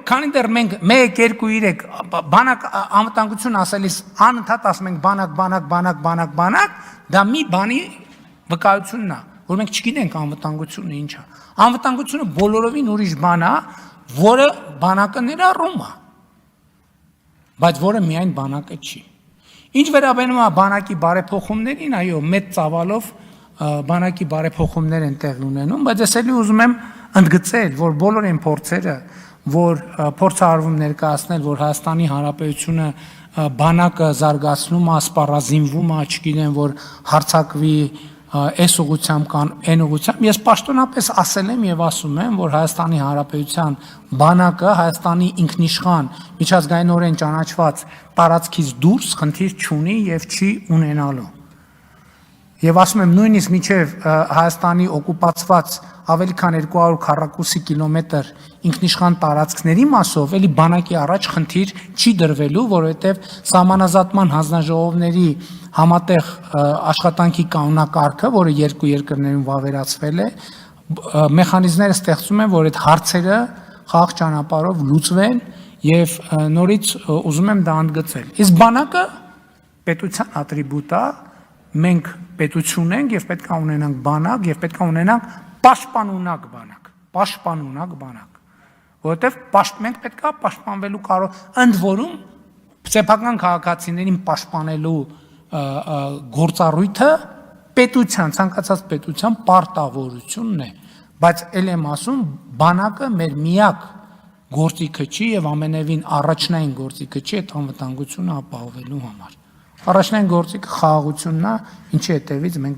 քանի դեռ մենք 1 2 3 բանակ անվտանգություն ասելիս անընդհատ ասում ենք բանակ, դա մի բանի վկայությունն է, որ մենք չգիտենք անվտանգությունը ինչ է։ Անվտանգությունը բոլորովին ուրիշ բան է, որը բանակը ներառում է, բայց որը միայն բանակը չի։ Ինչ վերաբերում է բանակի բարեփոխումներին, այո, մեծ ծավալով բանակի բարեփոխումներ են տեղի ունենում, բայց ես էլի ուզում եմ ընդգծել, որ բոլոր այն փորձերը, որ փորձարվում ներկայացնել, որ Հայաստանի Հանրապետությունը բանակը զարգացնում է, սպառազինվում է, չգիտեմ, որ հարձակվի այս ուղղությամբ կան, այն ուղղությամբ, ես պաշտոնապես ասել եմ եւ ասում եմ, որ Հայաստանի Հանրապետության բանակը Հայաստանի ինքնիշխան միջազգայինորեն ճանաչված տարածքից դուրս խնդիր չունի եւ չի ունենալու։ Եվ ասում եմ նույնիսկ մինչև Հայաստանի օկուպացված ավելի քան 200 քառակուսի կիլոմետր ինքնիշխան տարածքների մասով էլի բանակի առաջ խնդիր չի դրվելու, որովհետև սահմանազատման հանձնաժողովների համատեղ աշխատանքի կանոնակարգը, որը երկու երկրներում վավերացվել է, մեխանիզմները ստեղծում են, որ այդ հարցերը խաղաղ ճանապարհով լուծվեն եւ նորից ուզում եմ դա ընդգծել։ Իսկ բանակը պետության ատրիբուտ է, մենք պետություն ենք եւ պետք է ունենանք բանակ եւ պետք է ունենանք պաշտպանունակ բանակ, որովհետեւ մենք պետք է պաշտպանվելու կարող, ընդ որում սեփական քաղաքացիներին պաշտպանելու գործառույթը պետության, ցանկացած պետության պարտավորությունն է, բայց ել եմ ասում, բանակը մեր միակ գործիքը չի եւ ամենևին առաջնային գործիքը չի այդ անվտանգությունը ապահովելու համար։ Առաջնային գործիքը խաղաղությունն է, ինչի հետևից մենք